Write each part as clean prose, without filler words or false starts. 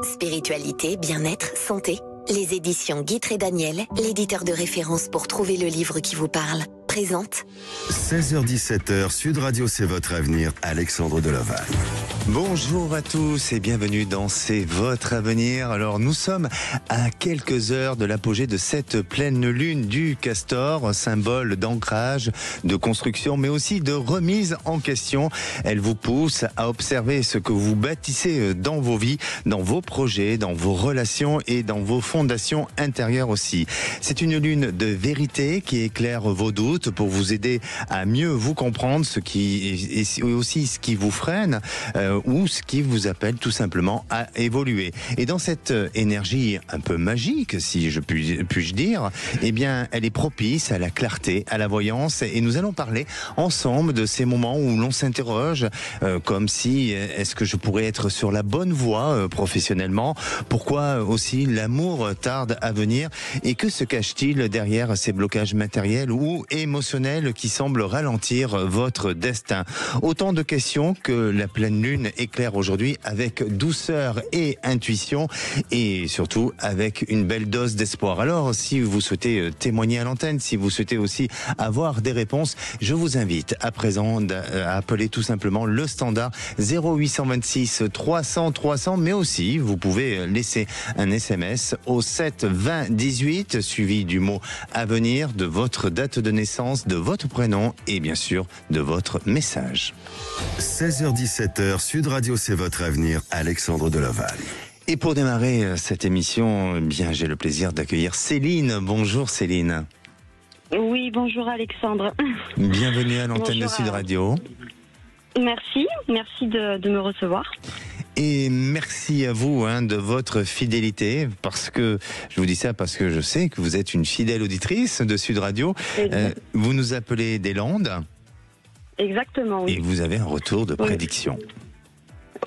Spiritualité, bien-être, santé. Les éditions Guitre et Daniel, l'éditeur de référence pour trouver le livre qui vous parle, présente. 16h-17h, Sud Radio, c'est votre avenir, Alexandre Delaval. Bonjour à tous et bienvenue dans C'est votre avenir. Alors nous sommes à quelques heures de l'apogée de cette pleine lune du Castor, symbole d'ancrage, de construction, mais aussi de remise en question. Elle vous pousse à observer ce que vous bâtissez dans vos vies, dans vos projets, dans vos relations et dans vos fondations intérieures aussi. C'est une lune de vérité qui éclaire vos doutes pour vous aider à mieux vous comprendre, ce qui est aussi ce qui vous freine ou ce qui vous appelle tout simplement à évoluer. Et dans cette énergie un peu magique, si je puis-je dire, eh bien, elle est propice à la clarté, à la voyance, et nous allons parler ensemble de ces moments où l'on s'interroge, comme si, est-ce que je pourrais être sur la bonne voie professionnellement? Pourquoi aussi l'amour tarde à venir? Et que se cache-t-il derrière ces blocages matériels ou émotionnels qui semblent ralentir votre destin? Autant de questions que la pleine lune éclaire aujourd'hui avec douceur et intuition, et surtout avec une belle dose d'espoir. Alors, si vous souhaitez témoigner à l'antenne, si vous souhaitez aussi avoir des réponses, je vous invite à présent à appeler tout simplement le standard 0826 300 300, mais aussi vous pouvez laisser un SMS au 7 20 18 suivi du mot avenir, de votre date de naissance, de votre prénom et bien sûr de votre message. 16h-17h, Sud Radio, c'est votre avenir, Alexandre Delaval. Et pour démarrer cette émission, bien, j'ai le plaisir d'accueillir Céline. Bonjour Céline. Oui, bonjour Alexandre. Bienvenue à l'antenne de Sud Radio. Merci de me recevoir. Et merci à vous de votre fidélité, parce que je vous dis ça parce que je sais que vous êtes une fidèle auditrice de Sud Radio. Vous nous appelez des Landes. Exactement, oui. Et vous avez un retour de prédiction.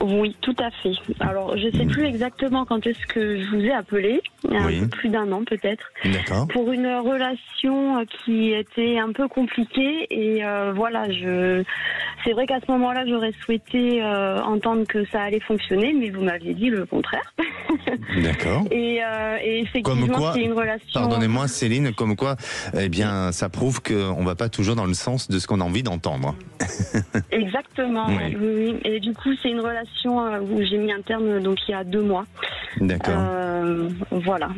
Oui, tout à fait. Alors, je ne sais plus exactement quand est-ce que je vous ai appelé, un peu plus d'un an peut-être, pour une relation qui était un peu compliquée. Et voilà, c'est vrai qu'à ce moment-là, j'aurais souhaité entendre que ça allait fonctionner, mais vous m'aviez dit le contraire. D'accord. Et effectivement, c'est une relation... Pardonnez-moi Céline, comme quoi, eh bien, ça prouve qu'on ne va pas toujours dans le sens de ce qu'on a envie d'entendre. Exactement, oui. Et du coup, c'est une relation où j'ai mis un terme donc il y a 2 mois. D'accord. Voilà,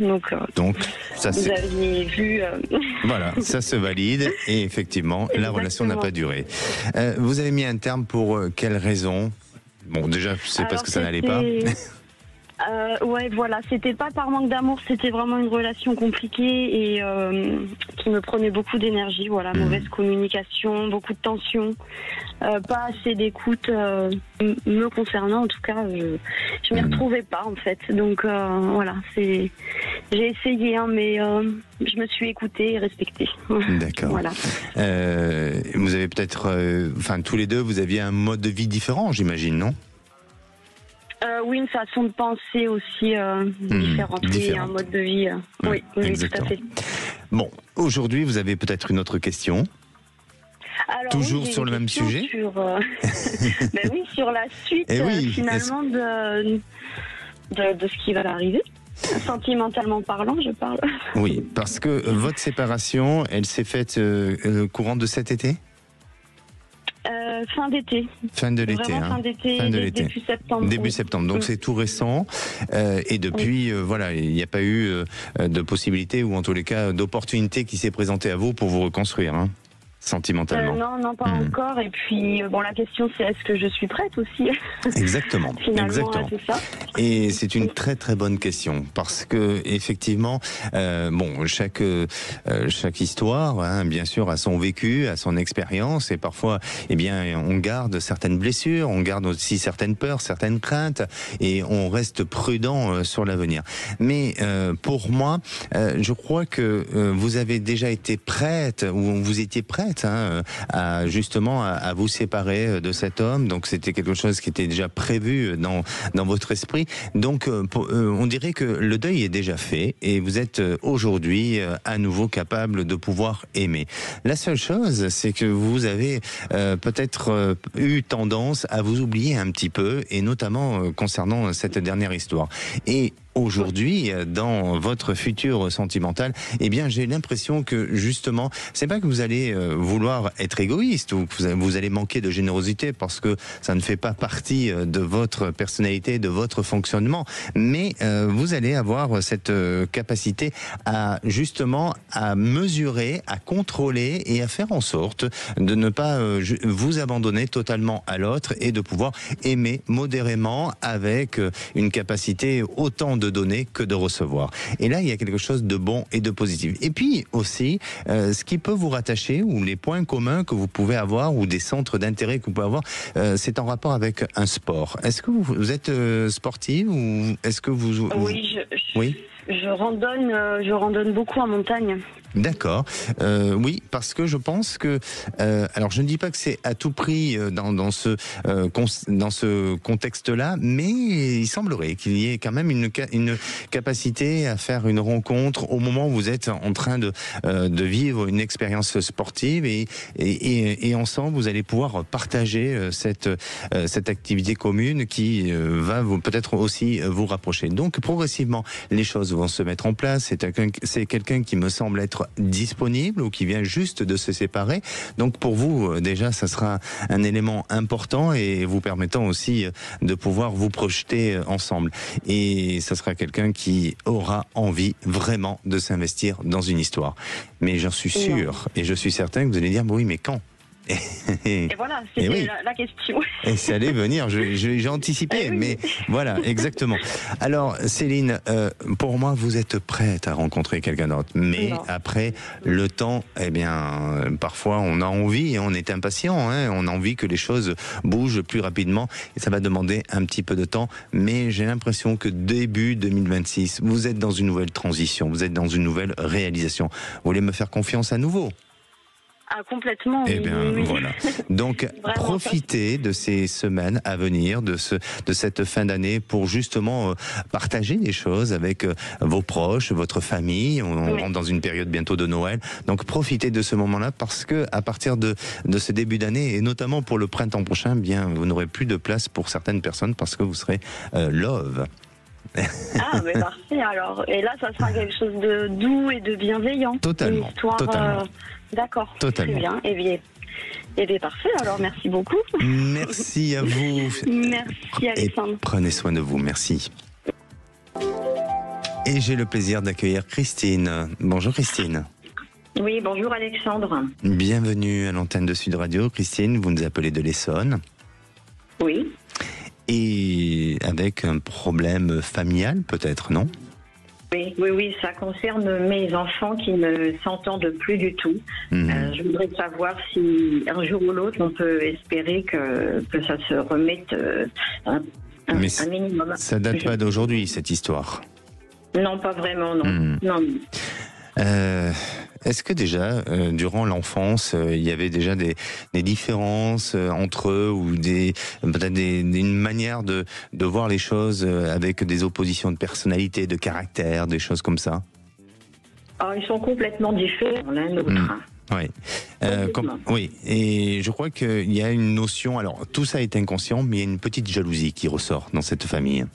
donc ça vous aviez vu... Voilà, ça se valide et effectivement, la relation n'a pas duré. Vous avez mis un terme pour quelle raison? Bon, déjà, c'est parce que ça n'allait pas. Ouais, voilà, c'était pas par manque d'amour, c'était vraiment une relation compliquée et qui me prenait beaucoup d'énergie. Voilà, mauvaise communication, beaucoup de tension, pas assez d'écoute me concernant. En tout cas, je m'y retrouvais pas en fait. Donc voilà, j'ai essayé, mais je me suis écoutée et respectée. D'accord. Voilà. Vous avez peut-être, tous les deux, vous aviez un mode de vie différent, j'imagine, non? Oui, une façon de penser aussi différente. Oui, un mode de vie. Oui, tout à fait. Bon, aujourd'hui, vous avez peut-être une autre question. Alors, toujours sur le même sujet sur, oui, sur la suite finalement de ce qui va arriver. Sentimentalement parlant, je parle. Oui, parce que votre séparation, elle s'est faite courant de cet été? Fin d'été. Fin de l'été. Fin d'été. Début septembre. Début septembre, donc c'est tout récent. Et depuis, voilà, il n'y a pas eu de possibilité, ou en tous les cas d'opportunité qui s'est présentée à vous pour vous reconstruire, sentimentalement. Non, pas encore. Et puis, la question c'est est-ce que je suis prête aussi? Exactement. Exactement. C'est ça. Et c'est une très très bonne question, parce que effectivement, chaque histoire, bien sûr, a son vécu, a son expérience, et parfois, on garde certaines blessures, on garde aussi certaines peurs, certaines craintes, et on reste prudent sur l'avenir. Mais pour moi, je crois que vous avez déjà été prête, ou vous étiez prête prête justement à vous séparer de cet homme. Donc c'était quelque chose qui était déjà prévu dans votre esprit. Donc on dirait que le deuil est déjà fait et vous êtes aujourd'hui à nouveau capable de pouvoir aimer. La seule chose, c'est que vous avez peut-être eu tendance à vous oublier un petit peu, et notamment concernant cette dernière histoire. Et aujourd'hui, dans votre futur sentimental, eh bien, j'ai l'impression que justement, c'est pas que vous allez vouloir être égoïste ou que vous allez manquer de générosité, parce que ça ne fait pas partie de votre personnalité, de votre fonctionnement, mais vous allez avoir cette capacité à justement à mesurer, à contrôler et à faire en sorte de ne pas vous abandonner totalement à l'autre et de pouvoir aimer modérément avec une capacité autant de donner que de recevoir. Et là, il y a quelque chose de bon et de positif. Et puis aussi, ce qui peut vous rattacher, ou les points communs que vous pouvez avoir, ou des centres d'intérêt que vous pouvez avoir, c'est en rapport avec un sport. Est-ce que vous êtes sportive, ou est-ce que vous... Oui, je randonne beaucoup en montagne. D'accord. Oui, parce que je pense que... alors, je ne dis pas que c'est à tout prix dans ce contexte-là, mais il semblerait qu'il y ait quand même une capacité à faire une rencontre au moment où vous êtes en train de vivre une expérience sportive, et ensemble, vous allez pouvoir partager cette activité commune qui va peut-être aussi vous rapprocher. Donc, progressivement, les choses vont se mettre en place. C'est quelqu'un qui me semble être disponible, ou qui vient juste de se séparer. Donc pour vous, déjà, ça sera un élément important, et vous permettant aussi de pouvoir vous projeter ensemble. Et ça sera quelqu'un qui aura envie vraiment de s'investir dans une histoire. Mais j'en suis sûr, et je suis certain que vous allez dire, oui, mais quand ? Et voilà, c'était la question. Et ça allait venir, j'ai anticipé, mais voilà, exactement. Alors, Céline, pour moi, vous êtes prête à rencontrer quelqu'un d'autre, mais après, le temps, eh bien, parfois, on a envie, et on est impatient, on a envie que les choses bougent plus rapidement, et ça va demander un petit peu de temps, mais j'ai l'impression que début 2026, vous êtes dans une nouvelle transition, vous êtes dans une nouvelle réalisation. Vous voulez me faire confiance à nouveau ? Ah, complètement. Eh bien, voilà. Donc, profitez de ces semaines à venir, de cette fin d'année, pour justement partager des choses avec vos proches, votre famille. On rentre dans une période bientôt de Noël. Donc, profitez de ce moment-là, parce que à partir de ce début d'année, et notamment pour le printemps prochain, bien, vous n'aurez plus de place pour certaines personnes, parce que vous serez love. Ah, mais parfait alors. Et là, ça sera quelque chose de doux et de bienveillant. Totalement. Une histoire, totalement. D'accord. Totalement. Très bien. Eh bien, parfait. Alors, merci beaucoup. Merci à vous. Merci, Alexandre. Et prenez soin de vous. Merci. Et j'ai le plaisir d'accueillir Christine. Bonjour Christine. Oui, bonjour Alexandre. Bienvenue à l'antenne de Sud Radio. Christine, vous nous appelez de l'Essonne. Oui. Et avec un problème familial, peut-être, non ? Oui, ça concerne mes enfants qui ne s'entendent plus du tout. Je voudrais savoir si un jour ou l'autre on peut espérer que ça se remette un minimum. Ça date pas d'aujourd'hui, cette histoire ? Non, pas vraiment, non. Non. Est-ce que déjà, durant l'enfance, il y avait déjà des différences entre eux, ou peut-être une manière de voir les choses avec des oppositions de personnalité, de caractère, des choses comme ça ? Ils sont complètement différents l'un de l'autre. Oui. Oui, et je crois qu'il y a une notion, alors tout ça est inconscient, mais il y a une petite jalousie qui ressort dans cette famille.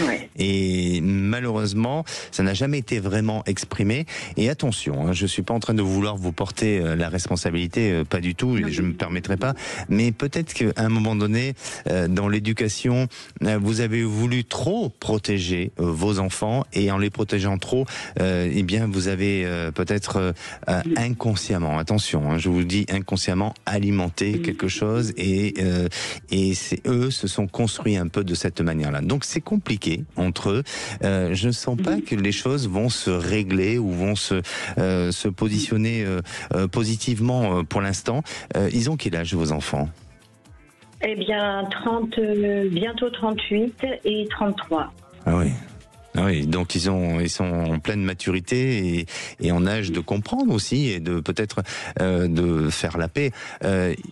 Ouais. Et malheureusement, ça n'a jamais été vraiment exprimé. Et attention, je suis pas en train de vouloir vous porter la responsabilité, pas du tout, et je me permettrai pas. Mais peut-être qu'à un moment donné, dans l'éducation, vous avez voulu trop protéger vos enfants, et en les protégeant trop, eh bien, vous avez peut-être inconsciemment, attention, je vous dis inconsciemment, alimenté quelque chose, et eux se sont construits un peu de cette manière-là. Donc c'est compliqué entre eux. Je ne sens pas que les choses vont se régler ou vont se positionner positivement pour l'instant. Ils ont quel âge, vos enfants ? Eh bien, bientôt 38 et 33. Ah oui. Ah oui, donc ils sont en pleine maturité et en âge de comprendre aussi et de peut-être de faire la paix.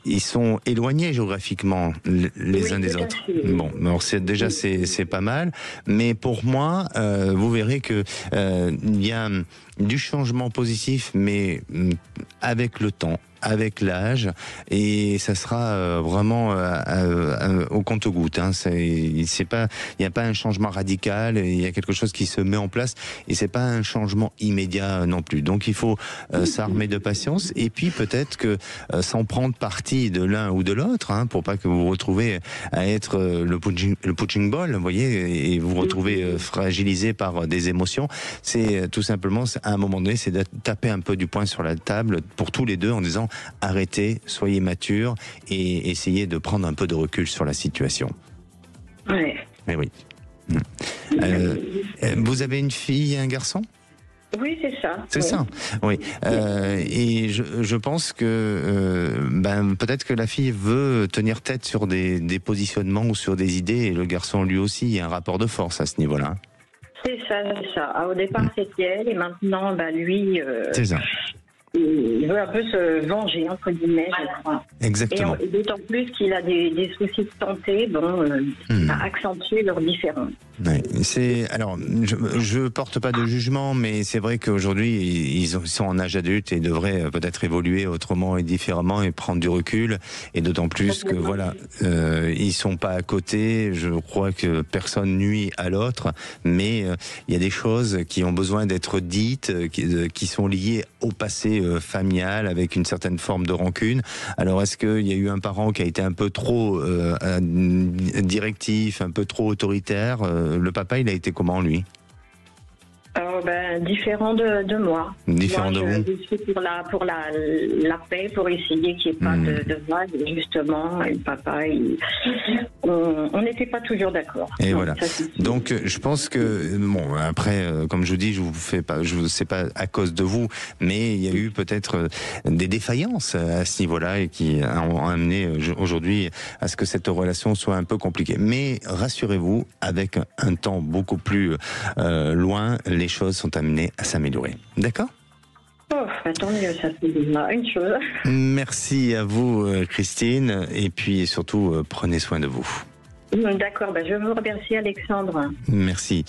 Ils sont éloignés géographiquement les uns des autres. Bon, alors c'est pas mal, mais pour moi, vous verrez que il y a du changement positif, mais avec le temps, avec l'âge, et ça sera vraiment au compte-gouttes. Hein. Il n'y a pas un changement radical, il y a quelque chose qui se met en place, et c'est pas un changement immédiat non plus. Donc il faut s'armer de patience, et puis peut-être que sans prendre parti de l'un ou de l'autre, hein, pour pas que vous vous retrouvez à être le punching ball, vous voyez, et vous vous retrouvez fragilisé par des émotions. C'est tout simplement, à un moment donné, c'est de taper un peu du poing sur la table pour tous les deux en disant arrêtez, soyez matures et essayez de prendre un peu de recul sur la situation. Oui. Mais oui. Vous avez une fille et un garçon ? Oui, c'est ça. C'est ça, oui. Et je pense que peut-être que la fille veut tenir tête sur des positionnements ou sur des idées, et le garçon lui aussi, il y a un rapport de force à ce niveau-là. C'est ça, c'est ça. Alors, au départ, c'était elle, et maintenant, lui... c'est ça. Il veut un peu se venger, entre guillemets, je crois. Exactement. Et d'autant plus qu'il a des soucis de santé, à accentuer leurs différences. Ouais, alors, je porte pas de jugement, mais c'est vrai qu'aujourd'hui, ils sont en âge adulte et devraient peut-être évoluer autrement et différemment et prendre du recul. Et d'autant plus que voilà, ils sont pas à côté. Je crois que personne nuit à l'autre, mais il y a des choses qui ont besoin d'être dites, qui sont liées au passé familial avec une certaine forme de rancune. Alors, est-ce qu'il y a eu un parent qui a été un peu trop directif, un peu trop autoritaire? Le papa, il a été comment, lui? Différent de moi. Différent de vous. Je suis pour la paix, pour essayer qu'il n'y ait pas de vague. Justement, et le papa, on n'était pas toujours d'accord. Et voilà. Donc, je pense que après, comme je vous dis, je sais pas à cause de vous, mais il y a eu peut-être des défaillances à ce niveau-là et qui ont amené aujourd'hui à ce que cette relation soit un peu compliquée. Mais rassurez-vous, avec un temps beaucoup plus loin, les choses sont amenées à s'améliorer. D'accord ? Tant mieux, ça c'est déjà une chose. Merci à vous, Christine, et puis surtout, prenez soin de vous. D'accord, je vous remercie, Alexandre. Merci.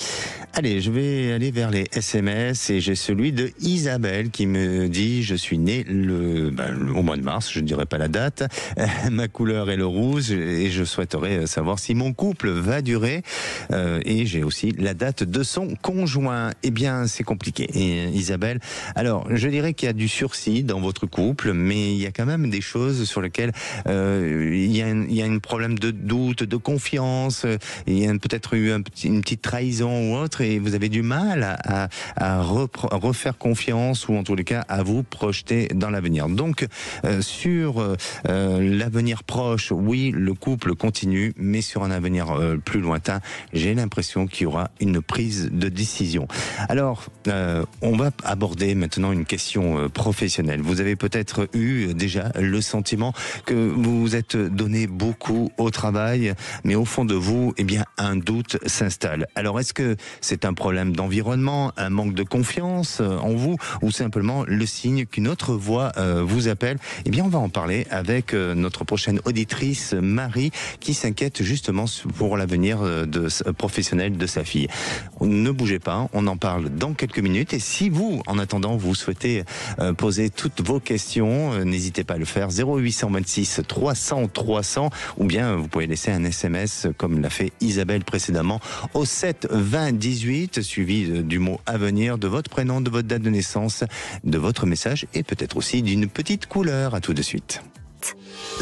Allez, je vais aller vers les SMS et j'ai celui de Isabelle qui me dit: je suis née au mois de mars, je ne dirai pas la date, ma couleur est le rouge et je souhaiterais savoir si mon couple va durer, et j'ai aussi la date de son conjoint. Eh bien, c'est compliqué, Isabelle. Alors, je dirais qu'il y a du sursis dans votre couple, mais il y a quand même des choses sur lesquelles il y a un problème de doute, de confiance. Il y a peut-être eu une petite trahison ou autre, et vous avez du mal à refaire confiance, ou en tous les cas à vous projeter dans l'avenir. Donc sur l'avenir proche, oui, le couple continue, mais sur un avenir plus lointain, j'ai l'impression qu'il y aura une prise de décision. Alors on va aborder maintenant une question professionnelle. Vous avez peut-être eu déjà le sentiment que vous vous êtes donné beaucoup au travail, mais au fond de vous, un doute s'installe. Alors, est-ce que c'est un problème d'environnement, un manque de confiance en vous, ou simplement le signe qu'une autre voix vous appelle? On va en parler avec notre prochaine auditrice, Marie, qui s'inquiète justement pour l'avenir professionnel de sa fille. Ne bougez pas, on en parle dans quelques minutes. Et si vous, en attendant, vous souhaitez poser toutes vos questions, n'hésitez pas à le faire. 0826 300 300, ou bien vous pouvez laisser un SMS comme l'a fait Isabelle précédemment au 7 20 18, suivi du mot à venir, de votre prénom, de votre date de naissance, de votre message et peut-être aussi d'une petite couleur. À tout de suite.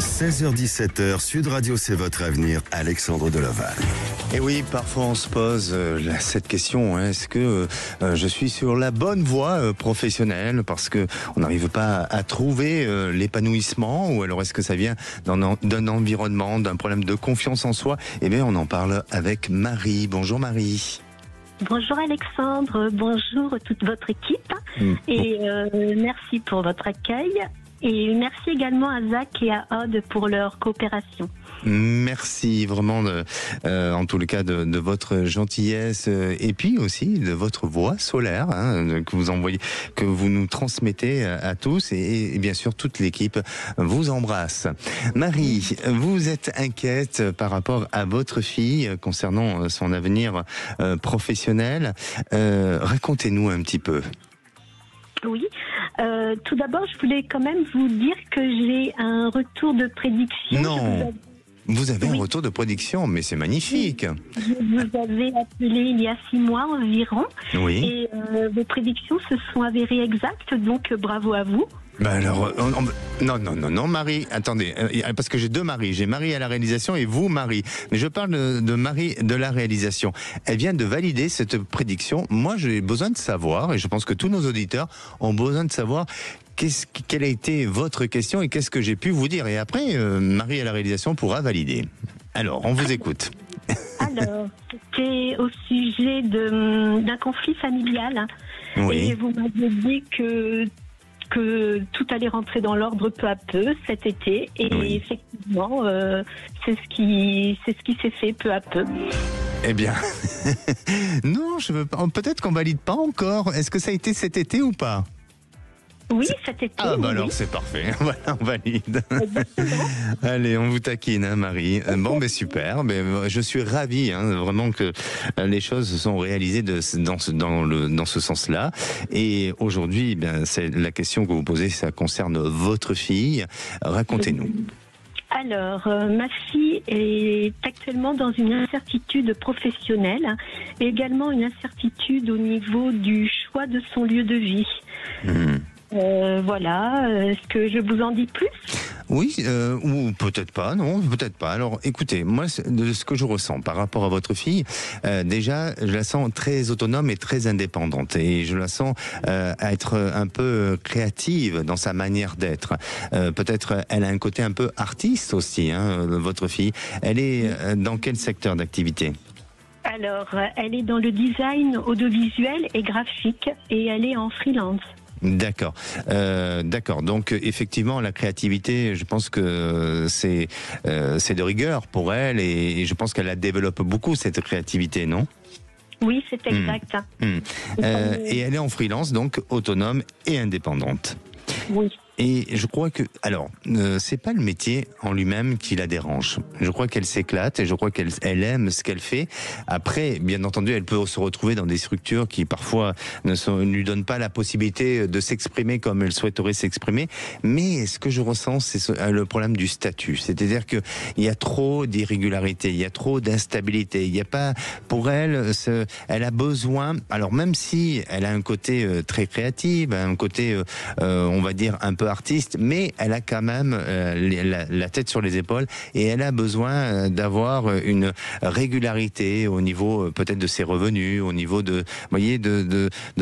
16h-17h, Sud Radio, c'est votre avenir, Alexandre Delaval. Et oui, parfois on se pose cette question, est-ce que je suis sur la bonne voie professionnelle, parce que on n'arrive pas à trouver l'épanouissement, ou alors est-ce que ça vient d'un environnement, d'un problème de confiance en soi? On en parle avec Marie. Bonjour Marie. Bonjour Alexandre, bonjour toute votre équipe, et merci pour votre accueil. Et merci également à Zach et à Aude pour leur coopération. Merci vraiment, en tout le cas, de votre gentillesse et puis aussi de votre voix solaire que vous envoyez, que vous nous transmettez à tous et bien sûr toute l'équipe vous embrasse. Marie, vous êtes inquiète par rapport à votre fille concernant son avenir professionnel. Racontez-nous un petit peu. Oui, tout d'abord, je voulais quand même vous dire que j'ai un retour de prédiction. Non. Vous avez un retour de prédiction, mais c'est magnifique. Je vous avais appelé il y a 6 mois environ. Oui. Et vos prédictions se sont avérées exactes, donc bravo à vous. Ben alors, non, Marie, attendez, parce que j'ai 2 Marie. J'ai Marie à la réalisation et vous, Marie. Mais je parle de Marie de la réalisation. Elle vient de valider cette prédiction. Moi, j'ai besoin de savoir, et je pense que tous nos auditeurs ont besoin de savoir quelle a été votre question et qu'est-ce que j'ai pu vous dire. Et après, Marie à la réalisation pourra valider. Alors, on vous écoute. Alors, c'était au sujet d'un conflit familial. Oui. Et vous m'avez dit que tout allait rentrer dans l'ordre peu à peu cet été. Et oui. effectivement, c'est ce qui s'est fait peu à peu. Eh bien, non, peut-être qu'on valide pas encore. Est-ce que ça a été cet été ou pas ? Oui, cet été. Ah, bah oui. alors c'est parfait. Voilà, on valide. Exactement. Allez, on vous taquine, Marie. Bon, ben super. Ben, je suis ravi, vraiment que les choses se sont réalisées dans ce sens-là. Et aujourd'hui, ben, c'est la question que vous posez, ça concerne votre fille. Racontez-nous. Alors, ma fille est actuellement dans une incertitude professionnelle et également une incertitude au niveau du choix de son lieu de vie. Voilà, est-ce que je vous en dis plus ? Oui, ou peut-être pas, non, peut-être pas. Alors écoutez, moi, de ce que je ressens par rapport à votre fille, déjà, je la sens très autonome et très indépendante. Et je la sens être un peu créative dans sa manière d'être. Peut-être, elle a un côté un peu artiste aussi, votre fille. Elle est dans quel secteur d'activité ? Alors, elle est dans le design audiovisuel et graphique et elle est en freelance. D'accord, d'accord. Donc effectivement, la créativité, je pense que c'est de rigueur pour elle et je pense qu'elle la développe beaucoup cette créativité, non ? Oui, c'est exact. Et elle est en freelance, donc autonome et indépendante. Oui. Et je crois que, alors, c'est pas le métier en lui-même qui la dérange. Je crois qu'elle s'éclate et je crois qu'elle aime ce qu'elle fait. Après, bien entendu, elle peut se retrouver dans des structures qui parfois ne lui donnent pas la possibilité de s'exprimer comme elle souhaiterait s'exprimer. Mais ce que je ressens, c'est le problème du statut. C'est-à-dire que il y a trop d'irrégularités, il y a trop d'instabilité. Il n'y a pas, pour elle, elle a besoin. Alors même si elle a un côté très créatif, un côté, on va dire un peu artiste, mais elle a quand même la tête sur les épaules et elle a besoin d'avoir une régularité au niveau peut-être de ses revenus, au niveau de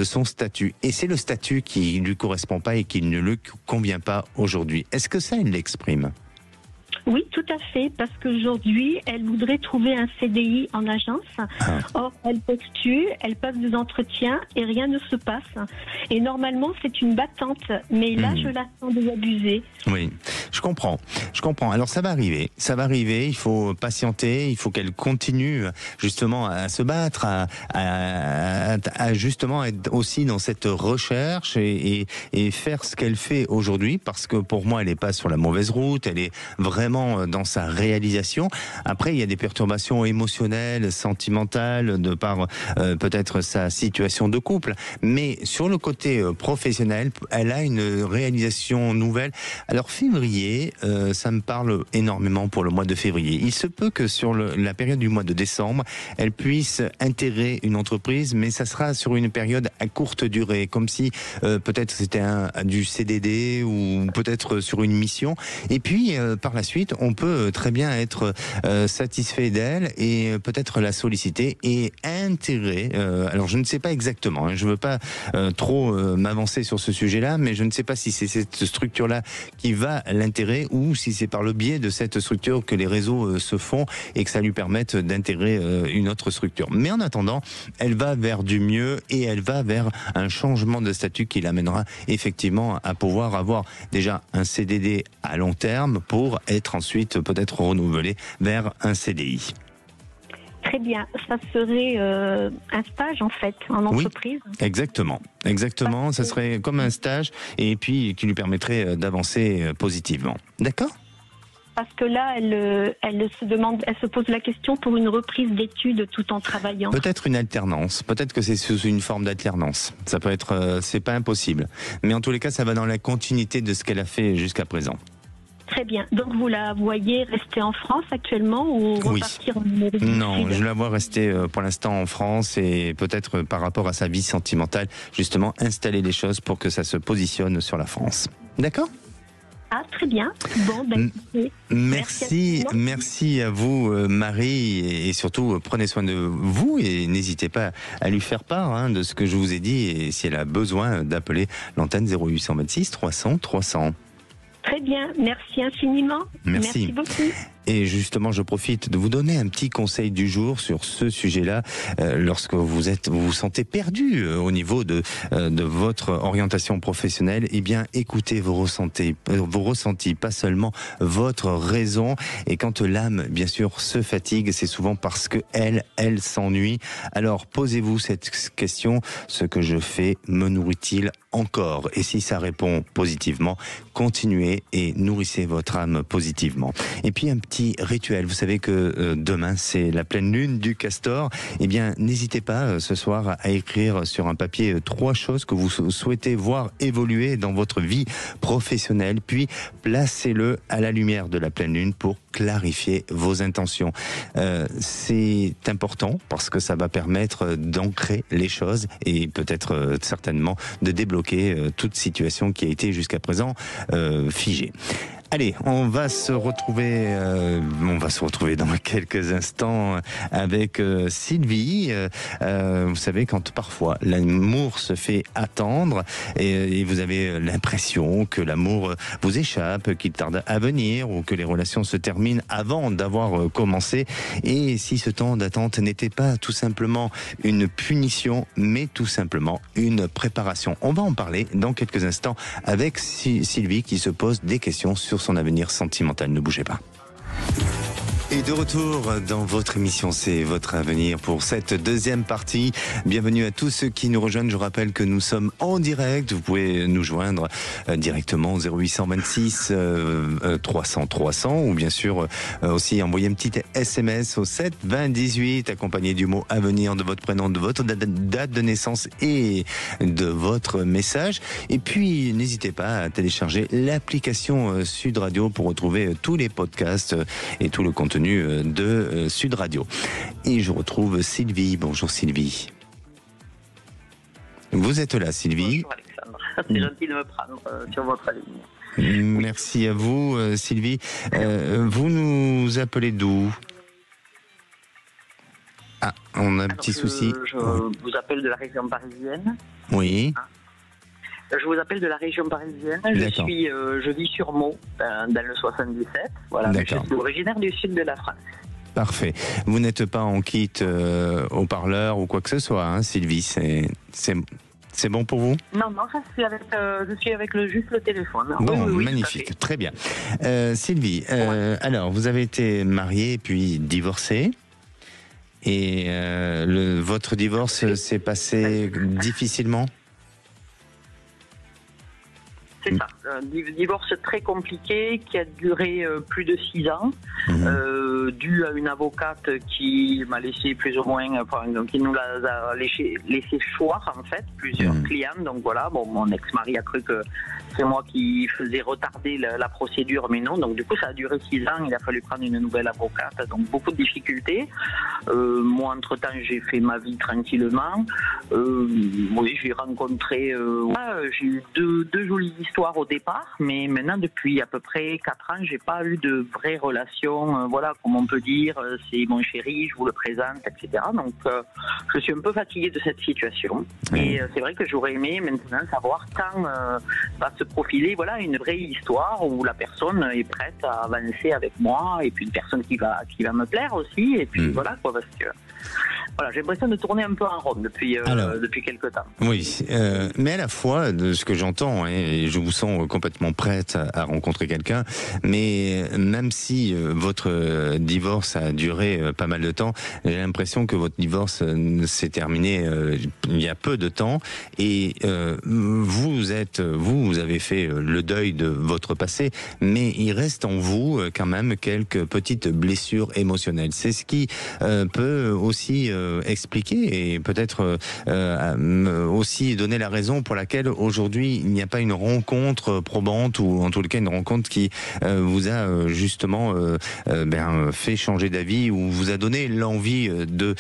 son statut. Et c'est le statut qui lui correspond pas et qui ne lui convient pas aujourd'hui. Est-ce que ça, elle l'exprime ? Oui, tout à fait, parce qu'aujourd'hui, elle voudrait trouver un CDI en agence. Or, elle postule, elle passe des entretiens et rien ne se passe. Et normalement, c'est une battante, mais là, je la sens désabusée. Oui, je comprends. Alors, ça va arriver, il faut patienter, il faut qu'elle continue justement à se battre, à justement être aussi dans cette recherche et faire ce qu'elle fait aujourd'hui, parce que pour moi, elle n'est pas sur la mauvaise route, elle est vraiment dans sa réalisation. Après, il y a des perturbations émotionnelles, sentimentales, de par peut-être sa situation de couple. Mais sur le côté professionnel, elle a une réalisation nouvelle. Alors février, ça me parle énormément pour le mois de février. Il se peut que sur la période du mois de décembre, elle puisse intégrer une entreprise, mais ça sera sur une période à courte durée, comme si peut-être c'était du CDD ou peut-être sur une mission. Et puis par la suite, suite, on peut très bien être satisfait d'elle et peut-être la solliciter et intégrer. Alors je ne sais pas exactement, je ne veux pas trop m'avancer sur ce sujet-là, mais je ne sais pas si c'est cette structure-là qui va l'intégrer ou si c'est par le biais de cette structure que les réseaux se font et que ça lui permette d'intégrer une autre structure. Mais en attendant, elle va vers du mieux et elle va vers un changement de statut qui l'amènera effectivement à pouvoir avoir déjà un CDD à long terme pour être ensuite peut-être renouvelé vers un CDI. Très bien, ça serait un stage en fait en entreprise. Oui, exactement, ça serait comme un stage et puis qui lui permettrait d'avancer positivement. D'accord ? Parce que là, elle se pose la question pour une reprise d'études tout en travaillant. Peut-être une alternance, peut-être que c'est sous une forme d'alternance. Ça peut être, c'est pas impossible. Mais en tous les cas, ça va dans la continuité de ce qu'elle a fait jusqu'à présent. Très bien. Donc vous la voyez rester en France actuellement ou repartir en Amérique du Sud ? Non, je la vois rester pour l'instant en France et peut-être par rapport à sa vie sentimentale, justement installer les choses pour que ça se positionne sur la France. D'accord ? Ah, très bien. Bon, merci à vous, Marie, et surtout prenez soin de vous et n'hésitez pas à lui faire part de ce que je vous ai dit et si elle a besoin d'appeler l'antenne 0826 300 300. Très bien, merci infiniment. Merci beaucoup. Et justement, je profite de vous donner un petit conseil du jour sur ce sujet-là. Lorsque vous vous sentez perdu au niveau de votre orientation professionnelle, eh bien, écoutez vos ressentis, pas seulement votre raison. Et quand l'âme, bien sûr, se fatigue, c'est souvent parce que elle s'ennuie. Alors, posez-vous cette question: ce que je fais me nourrit-il encore? Et si ça répond positivement, continuez et nourrissez votre âme positivement. Et puis un petit rituel, vous savez que demain c'est la pleine lune du Castor. Eh bien, n'hésitez pas ce soir à écrire sur un papier 3 choses que vous souhaitez voir évoluer dans votre vie professionnelle, puis placez-le à la lumière de la pleine lune pour clarifier vos intentions. C'est important parce que ça va permettre d'ancrer les choses et peut-être certainement de débloquer toute situation qui a été jusqu'à présent figée. Allez, on va se retrouver dans quelques instants avec Sylvie. Vous savez, quand parfois l'amour se fait attendre et vous avez l'impression que l'amour vous échappe, qu'il tarde à venir ou que les relations se terminent avant d'avoir commencé. Et si ce temps d'attente n'était pas tout simplement une punition, mais tout simplement une préparation. On va en parler dans quelques instants avec Sylvie qui se pose des questions sur son avenir sentimental. Ne bougez pas. Et de retour dans votre émission, c'est votre avenir pour cette deuxième partie. Bienvenue à tous ceux qui nous rejoignent. Je rappelle que nous sommes en direct. Vous pouvez nous joindre directement au 0826 300 300 ou bien sûr aussi envoyer une petite SMS au 7 20 18 accompagné du mot avenir, de votre prénom, de votre date de naissance et de votre message. Et puis n'hésitez pas à télécharger l'application Sud Radio pour retrouver tous les podcasts et tout le contenu de Sud Radio. Et je retrouve Sylvie. Bonjour Sylvie. Vous êtes là, Sylvie. Bonjour Alexandre. C'est gentil de me prendre sur votre ligne. Merci à vous, Sylvie. Vous nous appelez d'où? Ah, on a un petit souci. Je vous appelle de la région parisienne. Oui. Je vous appelle de la région parisienne. Je vis sur Meaux, dans le 77. Voilà. Je suis originaire du sud de la France. Parfait. Vous n'êtes pas en kit haut-parleur ou quoi que ce soit, Sylvie. C'est bon pour vous? Non, je suis avec juste le téléphone. Bon, oui, magnifique, très bien. Sylvie, alors vous avez été mariée puis divorcée. Et votre divorce s'est passé difficilement? C'est ça. Un divorce très compliqué qui a duré plus de 6 ans. dû à une avocate qui m'a laissé plus ou moins, qui nous a laissé choir en fait plusieurs clients. Donc voilà, bon, mon ex-mari a cru que c'est moi qui faisais retarder la procédure, mais non. Donc du coup, ça a duré 6 ans. Il a fallu prendre une nouvelle avocate. Donc beaucoup de difficultés. Moi, entre-temps, j'ai fait ma vie tranquillement. Oui, j'ai rencontré... j'ai eu deux jolies histoires au départ, mais maintenant, depuis à peu près 4 ans, j'ai pas eu de vraies relations. Voilà, comme on peut dire, c'est mon chéri, je vous le présente, etc. Donc, je suis un peu fatiguée de cette situation. Et c'est vrai que j'aurais aimé maintenant savoir quand va se profiler, voilà, une vraie histoire où la personne est prête à avancer avec moi, et puis une personne qui va me plaire aussi, et puis voilà, quoi, parce que voilà, j'ai l'impression de tourner un peu en rond depuis quelques temps. Oui, mais à la fois, de ce que j'entends, et je vous sens complètement prête à rencontrer quelqu'un, mais même si votre divorce a duré pas mal de temps, j'ai l'impression que votre divorce s'est terminé il y a peu de temps, et vous avez fait le deuil de votre passé, mais il reste en vous quand même quelques petites blessures émotionnelles. C'est ce qui peut aussi expliquer et peut-être aussi donner la raison pour laquelle aujourd'hui il n'y a pas une rencontre probante, ou en tout cas une rencontre qui vous a justement fait changer d'avis, ou vous a donné l'envie de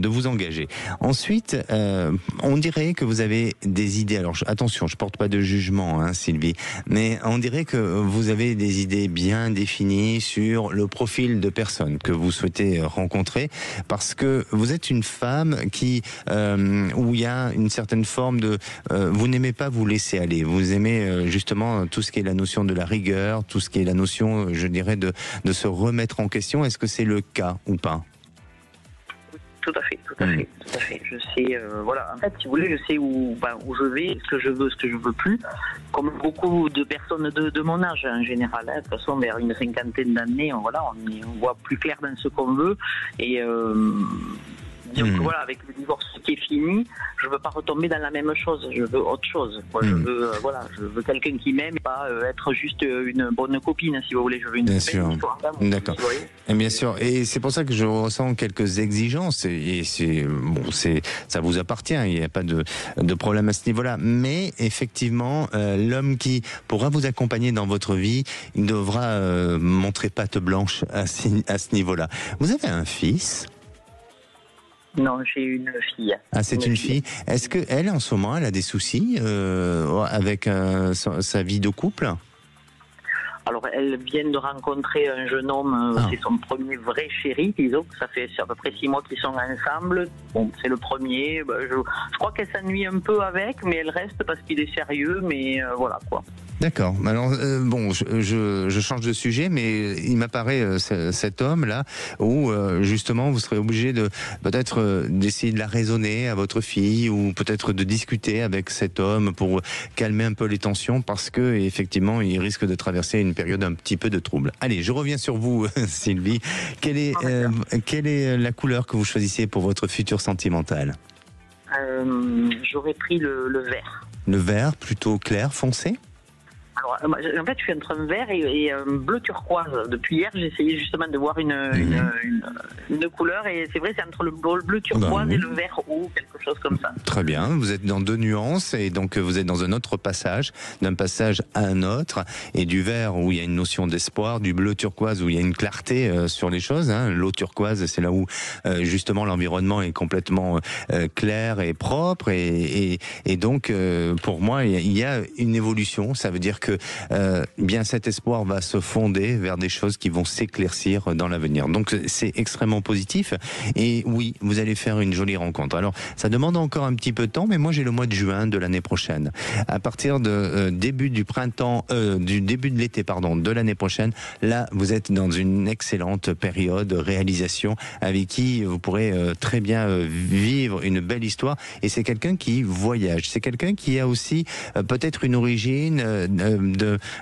vous engager. Ensuite, on dirait que vous avez des idées. Alors attention, je porte pas de jugement, hein, Sylvie, mais on dirait que vous avez des idées bien définies sur le profil de personne que vous souhaitez rencontrer, parce que vous êtes une femme qui où il y a une certaine forme de vous n'aimez pas vous laisser aller, vous aimez justement tout ce qui est la notion de la rigueur, tout ce qui est la notion, je dirais, de se remettre en question. Est-ce que c'est le cas ou pas? Tout à fait. Je sais, voilà. En fait, si vous voulez, je sais où je vais, ce que je veux plus. Comme beaucoup de personnes de mon âge en général. De toute façon, vers une 50aine d'années, on voit plus clair dans ce qu'on veut. Et donc voilà, avec le divorce qui est fini, je veux pas retomber dans la même chose. Je veux autre chose. Quoi. Je veux quelqu'un qui m'aime, et pas être juste une bonne copine, si vous voulez. Je veux une belle histoire d'amour. D'accord. Et bien sûr. Et c'est pour ça que je ressens quelques exigences. Et ça vous appartient. Il n'y a pas de problème à ce niveau-là. Mais effectivement, l'homme qui pourra vous accompagner dans votre vie, il devra montrer patte blanche à ce niveau-là. Vous avez un fils? Non, j'ai une fille. Ah, c'est une fille. Est-ce que elle, en ce moment, elle a des soucis avec sa vie de couple? Alors, elle vient de rencontrer un jeune homme, c'est son premier vrai chéri, disons. Ça fait à peu près 6 mois qu'ils sont ensemble. Bon, c'est le premier. Je crois qu'elle s'ennuie un peu avec, mais elle reste parce qu'il est sérieux, mais voilà, quoi. D'accord. Alors bon, je change de sujet, mais il m'apparaît cet homme-là où justement vous serez obligé de peut-être d'essayer de la raisonner à votre fille, ou peut-être de discuter avec cet homme pour calmer un peu les tensions, parce que effectivement il risque de traverser une période un petit peu de trouble. Allez, je reviens sur vous, Sylvie. Quelle est la couleur que vous choisissez pour votre futur sentimental? J'aurais pris le vert. Le vert, plutôt clair, foncé? Alors, en fait, je suis entre un vert et un bleu turquoise. Depuis hier, j'ai essayé justement de voir une couleur, et c'est vrai, c'est entre le bleu turquoise et le vert haut, quelque chose comme ça. Très bien, vous êtes dans 2 nuances, et donc vous êtes dans un autre passage, d'un passage à un autre, et du vert où il y a une notion d'espoir, du bleu turquoise où il y a une clarté sur les choses. L'eau turquoise, c'est là où justement l'environnement est complètement clair et propre, et donc pour moi, il y a une évolution. Ça veut dire que bien cet espoir va se fonder vers des choses qui vont s'éclaircir dans l'avenir. Donc c'est extrêmement positif, et oui, vous allez faire une jolie rencontre. Alors ça demande encore un petit peu de temps, mais moi j'ai le mois de juin de l'année prochaine. À partir de début du printemps, du début de l'été, pardon, de l'année prochaine, là vous êtes dans une excellente période de réalisation, avec qui vous pourrez très bien vivre une belle histoire. Et c'est quelqu'un qui voyage, c'est quelqu'un qui a aussi peut-être une origine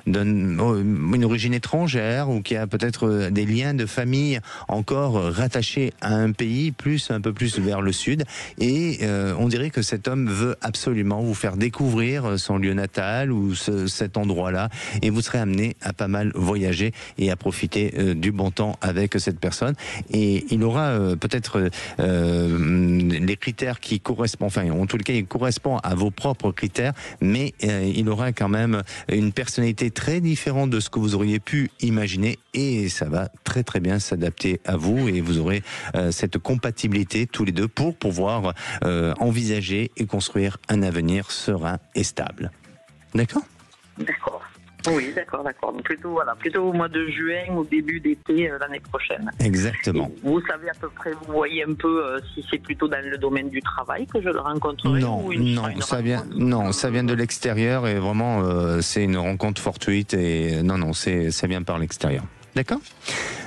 une origine étrangère, ou qui a peut-être des liens de famille encore rattachés à un pays, un peu plus vers le sud, et on dirait que cet homme veut absolument vous faire découvrir son lieu natal ou cet endroit-là, et vous serez amené à pas mal voyager et à profiter du bon temps avec cette personne. Et il aura peut-être les critères qui correspondent, enfin en tout cas il correspond à vos propres critères, mais il aura quand même une personnalité très différente de ce que vous auriez pu imaginer, et ça va très très bien s'adapter à vous, et vous aurez cette compatibilité tous les deux pour pouvoir envisager et construire un avenir serein et stable. D'accord ? D'accord. Oui, d'accord. Donc plutôt au mois de juin ou début d'été l'année prochaine. Exactement. Et vous savez à peu près, vous voyez un peu si c'est plutôt dans le domaine du travail que je le rencontrerai? Ça vient de l'extérieur, et vraiment c'est une rencontre fortuite, et ça vient par l'extérieur. D'accord ?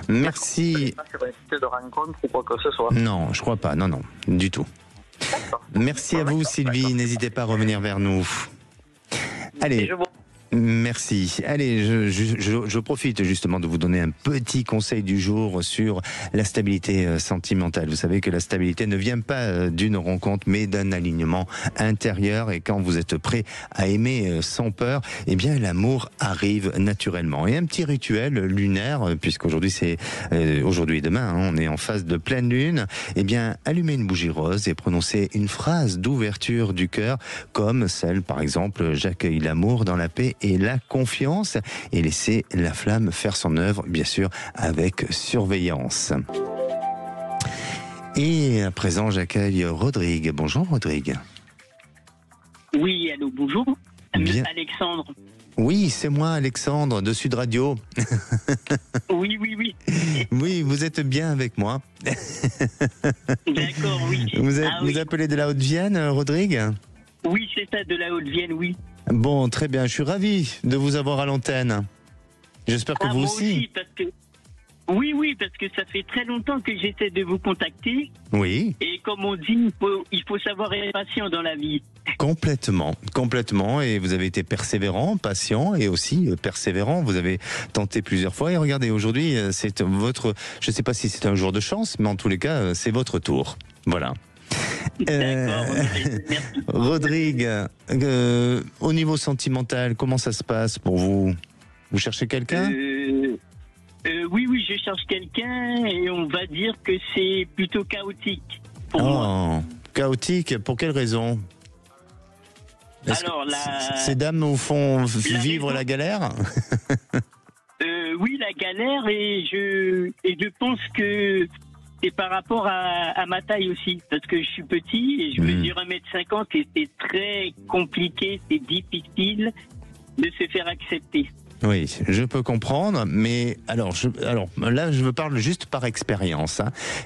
Merci. Pas sur un site de rencontre ou quoi que ce soit. Non, je crois pas. Non, du tout. Merci à vous, Sylvie. N'hésitez pas à revenir vers nous. Allez. Merci. Allez, je profite justement de vous donner un petit conseil du jour sur la stabilité sentimentale. Vous savez que la stabilité ne vient pas d'une rencontre, mais d'un alignement intérieur. Et quand vous êtes prêt à aimer sans peur, eh bien l'amour arrive naturellement. Et un petit rituel lunaire, puisqu'aujourd'hui c'est aujourd'hui et demain, on est en phase de pleine lune. Eh bien, allumez une bougie rose et prononcez une phrase d'ouverture du cœur, comme celle, par exemple, j'accueille l'amour dans la paix et la confiance, et laisser la flamme faire son œuvre, bien sûr, avec surveillance. Et à présent, j'accueille Rodrigue. Bonjour Rodrigue. Oui, allô, bonjour. Bien. Alexandre. Oui, c'est moi, Alexandre, de Sud Radio. Oui. Oui, vous êtes bien avec moi. D'accord, oui. Vous appelez de la Haute-Vienne, Rodrigue ? Oui, c'est ça, de la Haute-Vienne, oui. Bon, très bien, je suis ravi de vous avoir à l'antenne. J'espère que vous moi aussi. parce que... Oui, parce que ça fait très longtemps que j'essaie de vous contacter. Oui. Et comme on dit, il faut savoir être patient dans la vie. Complètement. Et vous avez été persévérant, patient et aussi persévérant. Vous avez tenté plusieurs fois. Et regardez, aujourd'hui, c'est votre... Je ne sais pas si c'est un jour de chance, mais en tous les cas, c'est votre tour. Voilà. D'accord, merci. Rodrigue, au niveau sentimental, comment ça se passe pour vous ? Vous cherchez quelqu'un ? Oui, je cherche quelqu'un, et on va dire que c'est plutôt chaotique pour moi. Chaotique, pour quelle raison ? Alors, ces dames vous font vivre la galère ? Oui, la galère, et je pense que c'est par rapport à ma taille aussi, parce que je suis petit et je mesure 1m50, et c'est très compliqué, c'est difficile de se faire accepter. Oui, je peux comprendre, mais alors là, je parle juste par expérience.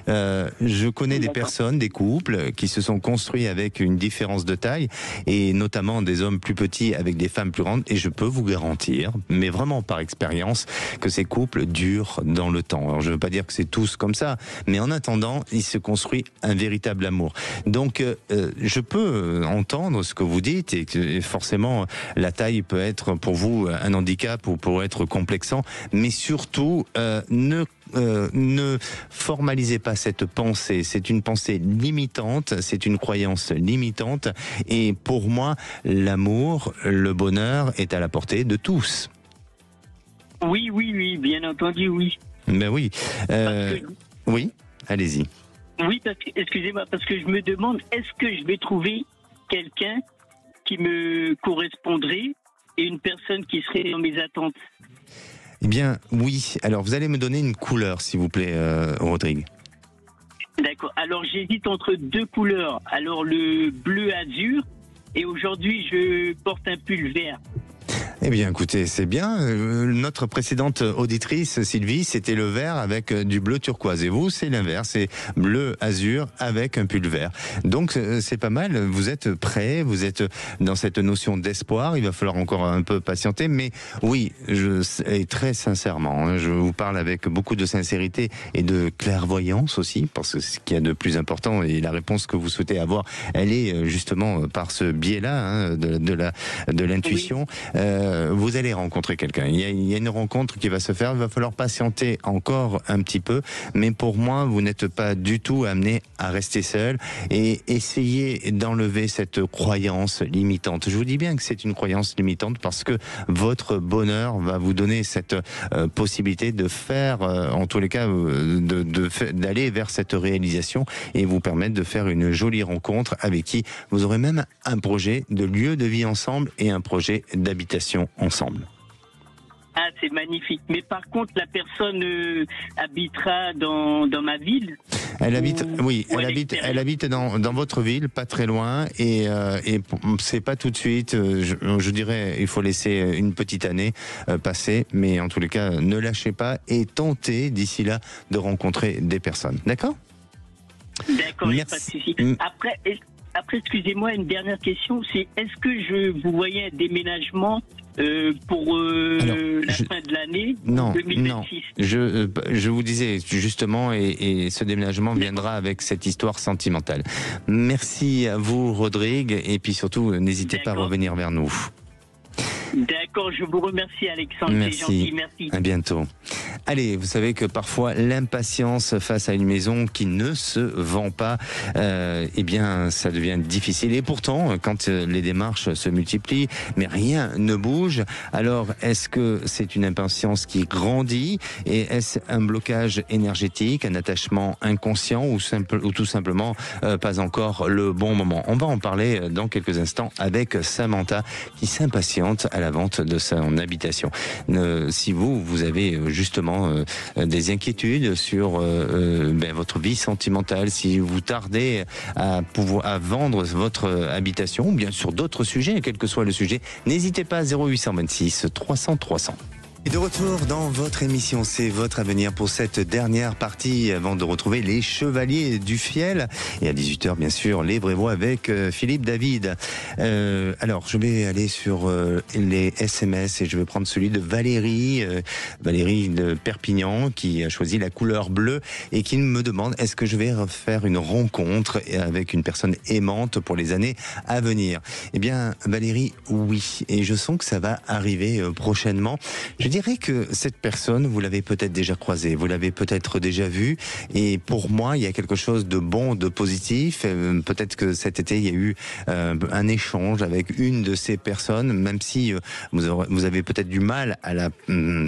Je connais des personnes, des couples qui se sont construits avec une différence de taille, et notamment des hommes plus petits avec des femmes plus grandes, et je peux vous garantir, mais vraiment par expérience, que ces couples durent dans le temps. Alors, je ne veux pas dire que c'est tous comme ça, mais en attendant, il se construit un véritable amour. Donc, je peux entendre ce que vous dites, et que forcément, la taille peut être pour vous un handicap ou pour être complexant, mais surtout ne formalisez pas cette pensée. C'est une pensée limitante, c'est une croyance limitante, et pour moi, l'amour, le bonheur est à la portée de tous. Oui, bien entendu, oui. Ben oui. Oui, allez-y. Oui, excusez-moi, parce que je me demande, est-ce que je vais trouver quelqu'un qui me correspondrait, et une personne qui serait dans mes attentes? Eh bien, oui. Alors, vous allez me donner une couleur, s'il vous plaît, Rodrigue. D'accord. Alors, j'hésite entre deux couleurs. Alors, le bleu azur, et aujourd'hui, je porte un pull vert. Eh bien, écoutez, c'est bien. Notre précédente auditrice, Sylvie, c'était le vert avec du bleu turquoise. Et vous, c'est l'inverse, c'est bleu azur avec un pull vert. Donc, c'est pas mal. Vous êtes prêts, vous êtes dans cette notion d'espoir. Il va falloir encore un peu patienter. Mais oui, et très sincèrement, je vous parle avec beaucoup de sincérité et de clairvoyance aussi, parce que ce qu'il y a de plus important, et la réponse que vous souhaitez avoir, elle est justement par ce biais-là, de l'intuition. Oui. vous allez rencontrer quelqu'un. Il y a une rencontre qui va se faire. Il va falloir patienter encore un petit peu. Mais pour moi, vous n'êtes pas du tout amené à rester seul et essayer d'enlever cette croyance limitante. Je vous dis bien que c'est une croyance limitante parce que votre bonheur va vous donner cette possibilité de faire, en tous les cas, d'aller vers cette réalisation et vous permettre de faire une jolie rencontre avec qui vous aurez même un projet de lieu de vie ensemble et un projet d'habitation ensemble. Ah, c'est magnifique. Mais par contre, la personne habitera dans ma ville. Elle habite, oui, elle habite dans votre ville, pas très loin, et c'est pas tout de suite. Je dirais, il faut laisser une petite année passer, mais en tous les cas, ne lâchez pas et tentez d'ici là de rencontrer des personnes. D'accord ? D'accord, il n'y a pas de souci. Après, excusez-moi, une dernière question, c'est est-ce que vous voyez un déménagement pour la fin de l'année 2026? Je vous disais justement, et ce déménagement viendra avec cette histoire sentimentale. Merci à vous, Rodrigue, et puis surtout, n'hésitez pas à revenir vers nous. D'accord, je vous remercie, Alexandre. Merci. C'est gentil, merci. À bientôt. Allez, vous savez que parfois l'impatience face à une maison qui ne se vend pas, eh bien, ça devient difficile. Et pourtant, quand les démarches se multiplient, mais rien ne bouge, alors est-ce que c'est une impatience qui grandit et est-ce un blocage énergétique, un attachement inconscient ou tout simplement pas encore le bon moment? On va en parler dans quelques instants avec Samantha qui s'impatiente à la vente de son habitation. Si vous avez justement des inquiétudes sur votre vie sentimentale, si vous tardez à vendre votre habitation, ou bien sur d'autres sujets, quel que soit le sujet, n'hésitez pas, 0826 300 300. Et de retour dans votre émission, c'est votre avenir pour cette dernière partie avant de retrouver les Chevaliers du Fiel. Et à 18h, bien sûr, les Brévois avec Philippe David. Alors, je vais aller sur les SMS et je vais prendre celui de Valérie. Valérie de Perpignan qui a choisi la couleur bleue et qui me demande est-ce que je vais faire une rencontre avec une personne aimante pour les années à venir. Eh bien, Valérie, oui. Et je sens que ça va arriver prochainement. Je dirais que cette personne, vous l'avez peut-être déjà croisée, vous l'avez peut-être déjà vue, et pour moi, il y a quelque chose de bon, de positif. Peut-être que cet été, il y a eu un échange avec une de ces personnes, même si vous avez peut-être du mal à la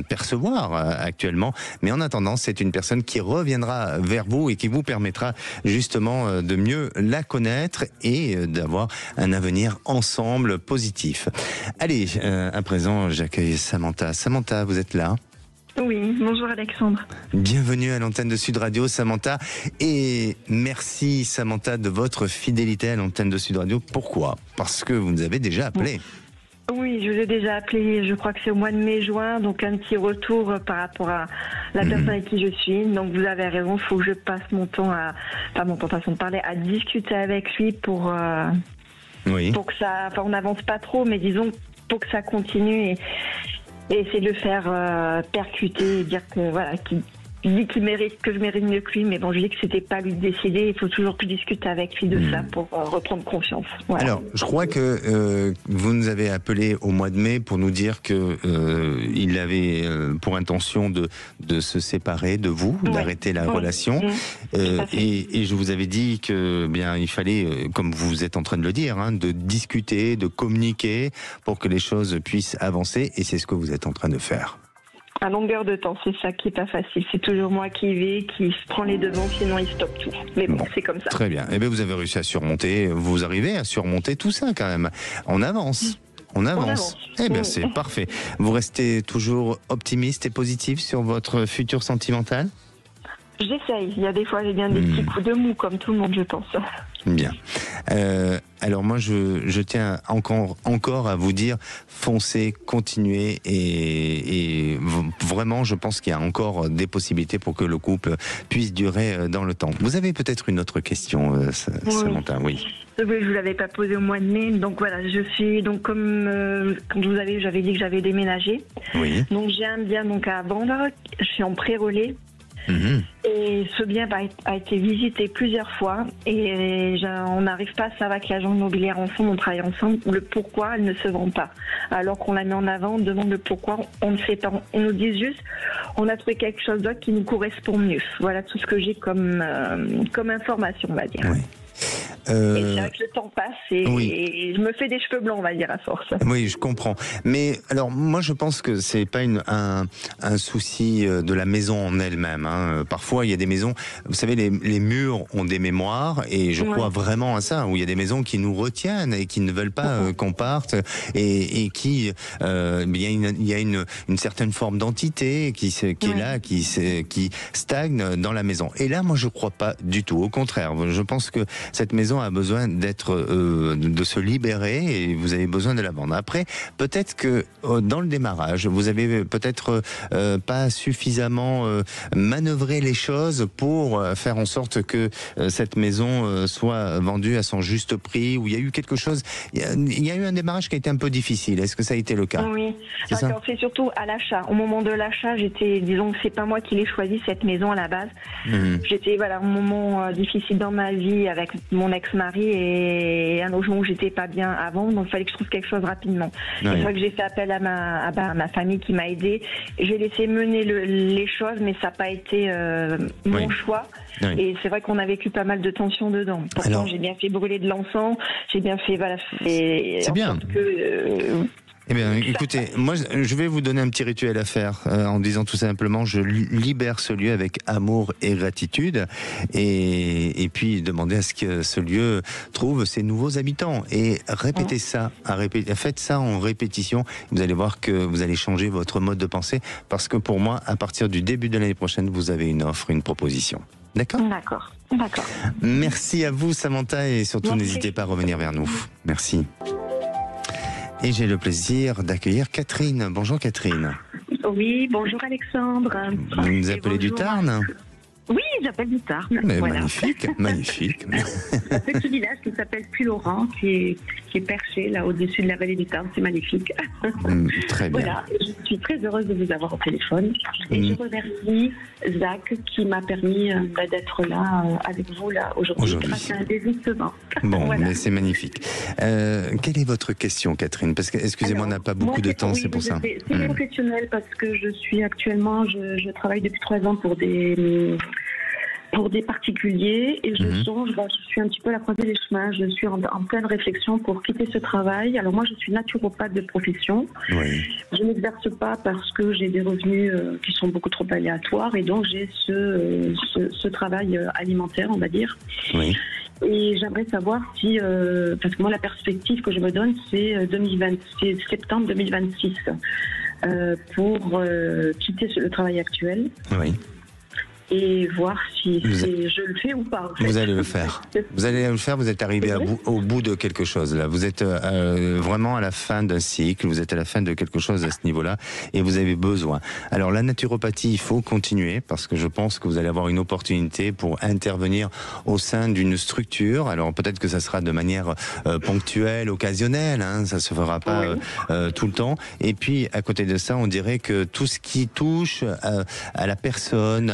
percevoir actuellement, mais en attendant, c'est une personne qui reviendra vers vous et qui vous permettra justement de mieux la connaître et d'avoir un avenir ensemble positif. Allez, à présent, j'accueille Samantha. Samantha, vous êtes là ? Oui, bonjour Alexandre. Bienvenue à l'antenne de Sud Radio, Samantha. Et merci Samantha de votre fidélité à l'antenne de Sud Radio. Pourquoi ? Parce que vous nous avez déjà appelé. Oui, je vous ai déjà appelé, je crois que c'est au mois de mai-juin, donc un petit retour par rapport à la personne avec qui je suis. Donc vous avez raison, il faut que je passe mon temps façon de parler, à discuter avec lui pour que ça, on n'avance pas trop, mais disons pour que ça continue et essayer de le faire percuter et dire que voilà, qu'il dit qu'il mérite, que je mérite mieux que lui, mais bon, je dis que c'était pas lui de décider, il faut toujours plus discuter avec lui de ça pour reprendre confiance. Voilà. Alors, je crois que vous nous avez appelé au mois de mai pour nous dire que il avait pour intention de se séparer de vous, d'arrêter la relation, et je vous avais dit que bien il fallait, comme vous êtes en train de le dire, de discuter, de communiquer pour que les choses puissent avancer, et c'est ce que vous êtes en train de faire. À longueur de temps, c'est ça qui est pas facile. C'est toujours moi qui vais, qui prend les devants, sinon il stoppe tout. Mais bon, c'est comme ça. Très bien. Eh bien, vous avez réussi à surmonter, vous arrivez à surmonter tout ça quand même. On avance. On avance. Eh bien, c'est parfait. Vous restez toujours optimiste et positif sur votre futur sentimental ? J'essaye. Il y a des fois, j'ai bien des petits coups de mou, comme tout le monde, je pense. Bien. Alors moi, je tiens encore à vous dire, foncez, continuez et vraiment, je pense qu'il y a encore des possibilités pour que le couple puisse durer dans le temps. Vous avez peut-être une autre question, Samantha, oui. Je ne vous l'avais pas posé au mois de mai, donc voilà, je suis donc comme j'avais dit que j'avais déménagé. Oui. Donc j'ai un bien donc à vendre. Je suis en pré-relais. Et ce bien a été visité plusieurs fois et on n'arrive pas à savoir avec l'agent immobilière ensemble, on travaille ensemble, le pourquoi elle ne se vend pas. Alors qu'on la met en avant, on demande le pourquoi, on ne sait pas. On nous dit juste, on a trouvé quelque chose d'autre qui nous correspond mieux. Voilà tout ce que j'ai comme information, on va dire. Oui. Et c'est vrai que le temps passe et je me fais des cheveux blancs, on va dire, à force. Oui, je comprends. Mais alors, moi, je pense que c'est pas un souci de la maison en elle-même. Hein. Parfois, il y a des maisons, vous savez, les murs ont des mémoires et je crois vraiment à ça, où il y a des maisons qui nous retiennent et qui ne veulent pas qu'on parte et qui, il y a une certaine forme d'entité qui est là, qui stagne dans la maison. Et là, moi, je crois pas du tout. Au contraire, je pense que cette maison a besoin de se libérer et vous avez besoin de la vendre. Après, peut-être que dans le démarrage, vous avez peut-être pas suffisamment manœuvré les choses pour faire en sorte que cette maison soit vendue à son juste prix, où il y a eu quelque chose, il y a eu un démarrage qui a été un peu difficile. Est-ce que ça a été le cas? Oui, c'est surtout à l'achat. Au moment de l'achat, disons que c'est pas moi qui l'ai choisi cette maison à la base. J'étais un moment difficile dans ma vie avec mon ex-mari et un logement où j'étais pas bien avant, donc il fallait que je trouve quelque chose rapidement. C'est vrai que j'ai fait appel à ma famille qui m'a aidée. J'ai laissé mener les choses, mais ça n'a pas été mon choix. Et c'est vrai qu'on a vécu pas mal de tensions dedans. Pourtant, j'ai bien fait brûler de l'encens, j'ai bien fait c'est bien. Eh bien, écoutez, moi, je vais vous donner un petit rituel à faire en disant tout simplement, je libère ce lieu avec amour et gratitude, et puis demander à ce que ce lieu trouve ses nouveaux habitants et répétez ça, faites ça en répétition. Vous allez voir que vous allez changer votre mode de pensée, parce que pour moi, à partir du début de l'année prochaine, vous avez une offre, une proposition. D'accord ? D'accord. Merci à vous, Samantha, et surtout n'hésitez pas à revenir vers nous. Merci. Et j'ai le plaisir d'accueillir Catherine. Bonjour Catherine. Oui, bonjour Alexandre. Vous nous appelez du Tarn ? Oui, j'appelle du Tarn. Mais magnifique, magnifique. Un petit village qui s'appelle Puy-Laurent, qui est perché là au-dessus de la vallée du Tarn. C'est magnifique. Très bien. Voilà, je suis très heureuse de vous avoir au téléphone. Et je remercie Zach qui m'a permis d'être là avec vous là aujourd'hui. Grâce à un désistement. Bon, mais c'est magnifique. Quelle est votre question, Catherine? Parce que, excusez-moi, on n'a pas beaucoup de temps, c'est pour ça. C'est professionnel parce que je suis actuellement, je travaille depuis 3 ans pour des particuliers et je suis un petit peu à la croisée des chemins. Je suis en pleine réflexion pour quitter ce travail. Alors moi, je suis naturopathe de profession. Je n'exerce pas parce que j'ai des revenus qui sont beaucoup trop aléatoires et donc j'ai ce travail alimentaire, on va dire. Et j'aimerais savoir si, parce que moi la perspective que je me donne c'est c'est septembre 2026 pour quitter le travail actuel. Et voir si je le fais ou pas. En fait. Vous allez le faire. Vous allez le faire, vous êtes arrivé au bout de quelque chose là. Vous êtes vraiment à la fin d'un cycle, vous êtes à la fin de quelque chose à ce niveau-là et vous avez besoin. Alors la naturopathie, il faut continuer parce que je pense que vous allez avoir une opportunité pour intervenir au sein d'une structure. Alors peut-être que ça sera de manière ponctuelle, occasionnelle, hein, ça se fera pas tout le temps. Et puis à côté de ça, on dirait que tout ce qui touche à la personne,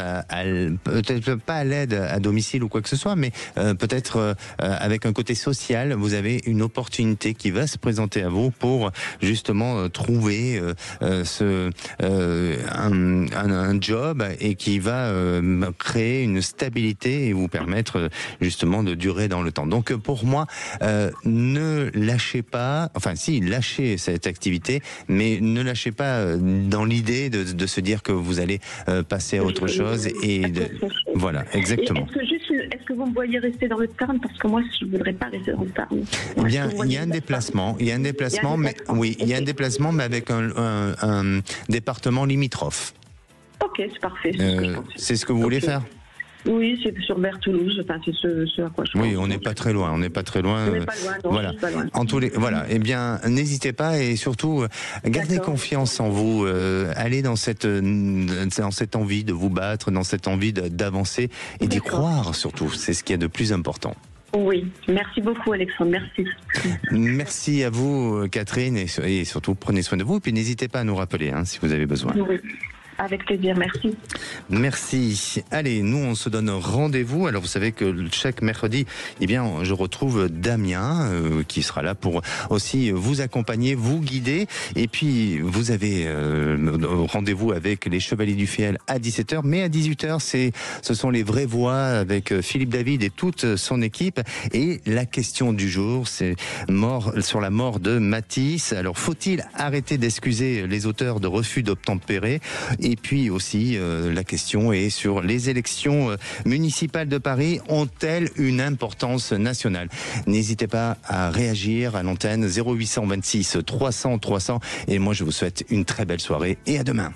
peut-être pas à l'aide à domicile ou quoi que ce soit, mais peut-être avec un côté social, vous avez une opportunité qui va se présenter à vous pour justement trouver un job et qui va créer une stabilité et vous permettre justement de durer dans le temps. Donc pour moi, ne lâchez pas, enfin si, lâchez cette activité, mais ne lâchez pas dans l'idée de se dire que vous allez passer à autre chose. Voilà, exactement. Est-ce que vous me voyez rester dans le Tarn? Parce que moi, je ne voudrais pas rester dans le Tarn. Eh bien, il y a un déplacement. Il y a un déplacement, mais oui, il y a un déplacement, mais avec un département limitrophe. Ok, c'est parfait. C'est ce que vous voulez faire? Oui, c'est sur vers Toulouse. Enfin, c'est ce à quoi je pense. Oui, on n'est pas très loin. On n'est pas très loin. On n'est pas loin. Non, voilà. Je suis pas loin. Voilà. Eh bien, n'hésitez pas et surtout gardez confiance en vous. Allez dans cette envie de vous battre, dans cette envie d'avancer et d'y croire surtout. C'est ce qu'il y a de plus important. Oui, merci beaucoup Alexandre, merci. Merci à vous Catherine et surtout prenez soin de vous et puis n'hésitez pas à nous rappeler si vous avez besoin. Oui. Avec plaisir, merci. Merci. Allez, nous on se donne rendez-vous. Alors vous savez que chaque mercredi, eh bien, je retrouve Damien qui sera là pour aussi vous accompagner, vous guider. Et puis vous avez rendez-vous avec les Chevaliers du Fiel à 17h, mais à 18h, ce sont les vraies voix avec Philippe David et toute son équipe. Et la question du jour, c'est sur la mort de Matisse. Alors faut-il arrêter d'excuser les auteurs de refus d'obtempérer? Et puis aussi, la question est sur les élections municipales de Paris, ont-elles une importance nationale? N'hésitez pas à réagir à l'antenne 0826 300 300. Et moi, je vous souhaite une très belle soirée et à demain.